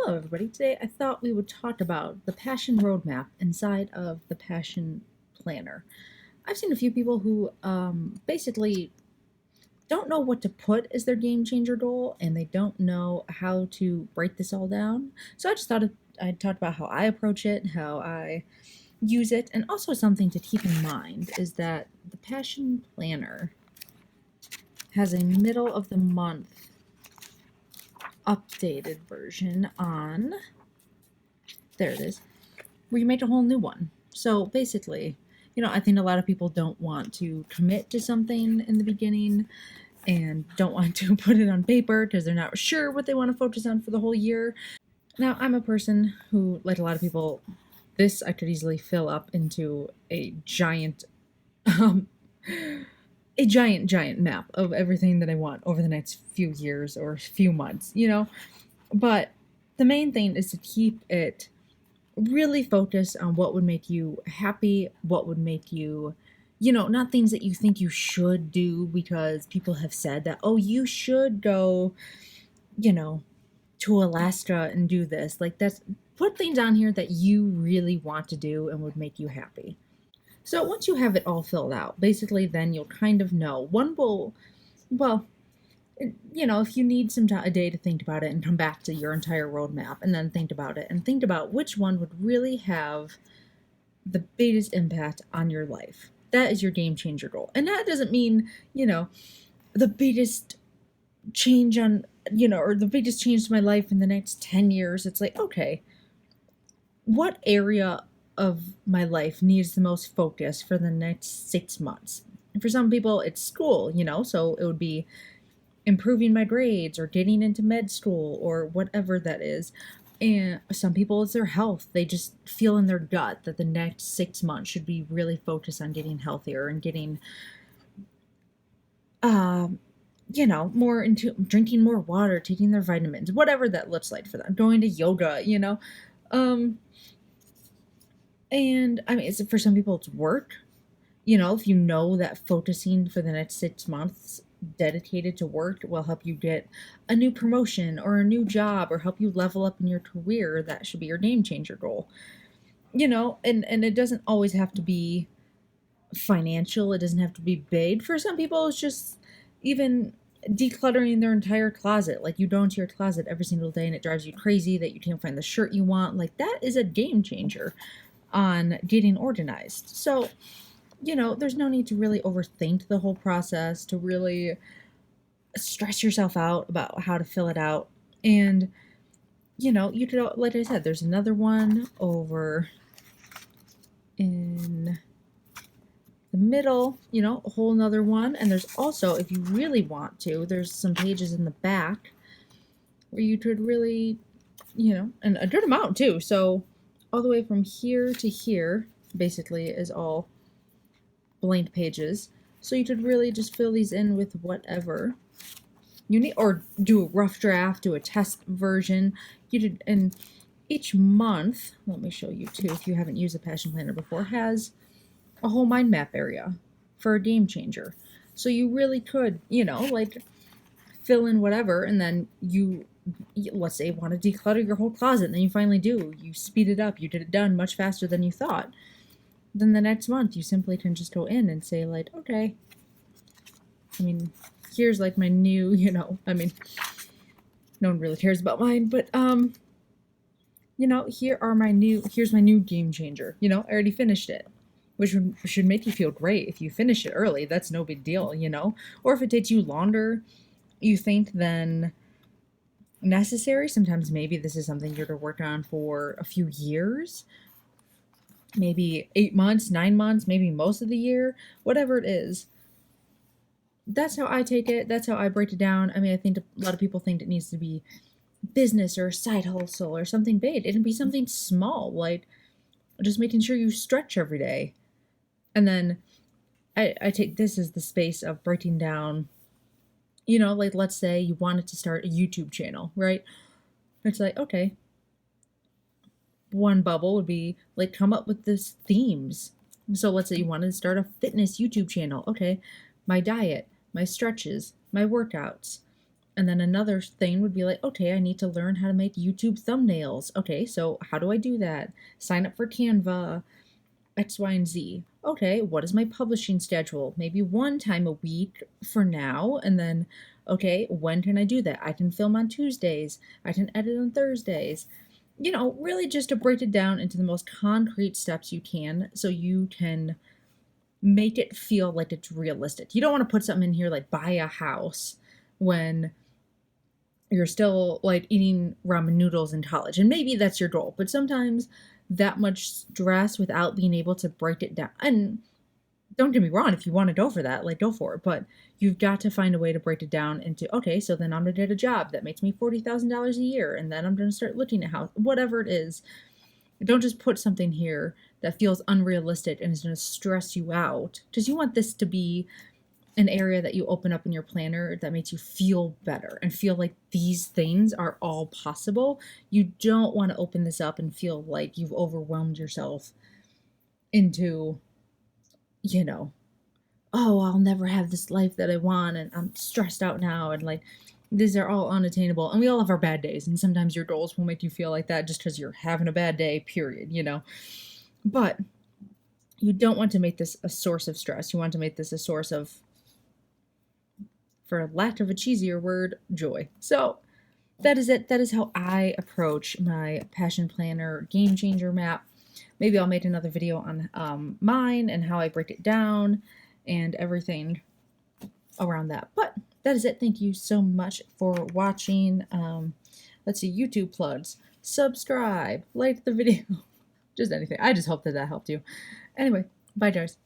Hello, everybody. Today I thought we would talk about the Passion Roadmap inside of the Passion Planner. I've seen a few people who basically don't know what to put as their game changer goal and they don't know how to break this all down. So I just thought I'd talk about how I approach it, how I use it, and also something to keep in mind is that the Passion Planner has a middle of the month updated version on. There it is. We made a whole new one. So basically, I think a lot of people don't want to commit to something in the beginning and don't want to put it on paper because they're not sure what they want to focus on for the whole year. Now, I'm a person who, like a lot of people, this I could easily fill up into um, a giant map of everything that I want over the next few years or few months. But the main thing is to keep it really focus on what would make you happy, what would make you, not things that you think you should do because people have said that, oh, you should go, you know, to Alaska and do this. Like, that's put things on here that you really want to do and would make you happy. So once you have it all filled out, basically, then you'll kind of know. Well, if you need a day to think about it and come back to your entire roadmap and then think about it and think about which one would really have the biggest impact on your life. That is your game changer goal. And that doesn't mean, the biggest change or the biggest change to my life in the next 10 years. It's like, okay, what area of my life needs the most focus for the next 6 months? And for some people, it's school, so it would be improving my grades or getting into med school or whatever that is. And some people, it's their health. They just feel in their gut that the next 6 months should be really focused on getting healthier and getting, more into drinking more water, taking their vitamins, whatever that looks like for them, going to yoga. And I mean, for some people, it's work. If you know that focusing for the next 6 months dedicated to work will help you get a new promotion or a new job or help you level up in your career, that should be your game changer goal. And it doesn't always have to be financial, it doesn't have to be big. For some people, it's just even decluttering their entire closet. Like, you go into your closet every single day and it drives you crazy that you can't find the shirt you want. Like, that is a game changer on getting organized. So there's no need to really overthink the whole process, to really stress yourself out about how to fill it out. And, you could, like I said, there's another one over in the middle, a whole nother one. And there's also, if you really want to, there's some pages in the back where you could really, and a good amount too. So all the way from here to here, basically, is all blank pages. So you could really just fill these in with whatever you need, or do a rough draft, do a test version. And each month, let me show you too, if you haven't used a Passion Planner before, has a whole mind map area for a game changer. So you really could, like, fill in whatever, and then let's say, want to declutter your whole closet, and then you finally do. You speed it up. You get it done much faster than you thought. Then the next month, you simply can just go in and say, like, okay, I mean, here's like my new, I mean, no one really cares about mine, but, here's my new game changer. I already finished it, which should make you feel great. If you finish it early, that's no big deal, or if it takes you longer, you think, than necessary. Sometimes maybe this is something you're to work on for a few years, maybe 8 months, 9 months, maybe most of the year, whatever it is. That's how I take it. That's how I break it down. I mean, I think a lot of people think it needs to be business or a side hustle or something big. It can be something small, like just making sure you stretch every day. And then I take this as the space of breaking down, like, let's say you wanted to start a YouTube channel, right? It's like, okay, one bubble would be like, come up with this themes. So let's say you wanted to start a fitness YouTube channel. Okay, my diet, my stretches, my workouts. And then another thing would be like, okay, I need to learn how to make YouTube thumbnails. Okay, so how do I do that? Sign up for Canva, X, Y, and Z. Okay, what is my publishing schedule? Maybe one time a week for now. And then, okay, when can I do that? I can film on Tuesdays, I can edit on Thursdays. Really just to break it down into the most concrete steps you can so you can make it feel like it's realistic. You don't want to put something in here like buy a house when you're still like eating ramen noodles in college. And maybe that's your goal, but sometimes that much stress without being able to break it down. And don't get me wrong, if you want to go for that, like go for it. But you've got to find a way to break it down into, okay, so then I'm gonna get a job that makes me $40,000 a year, and then I'm gonna start looking at how whatever it is. Don't just put something here that feels unrealistic and is gonna stress you out. Because you want this to be an area that you open up in your planner that makes you feel better and feel like these things are all possible. You don't want to open this up and feel like you've overwhelmed yourself into, you know, oh, I'll never have this life that I want and I'm stressed out now. And like, these are all unattainable. And we all have our bad days. And sometimes your goals will make you feel like that just because you're having a bad day, period. But you don't want to make this a source of stress. You want to make this a source of, for lack of a cheesier word, joy. So that is it. That is how I approach my passion planner game changer map. Maybe I'll make another video on mine and how I break it down and everything around that. But that is it. Thank you so much for watching. Let's see, YouTube plugs. Subscribe, like the video, just anything. I just hope that helped you. Anyway, bye guys.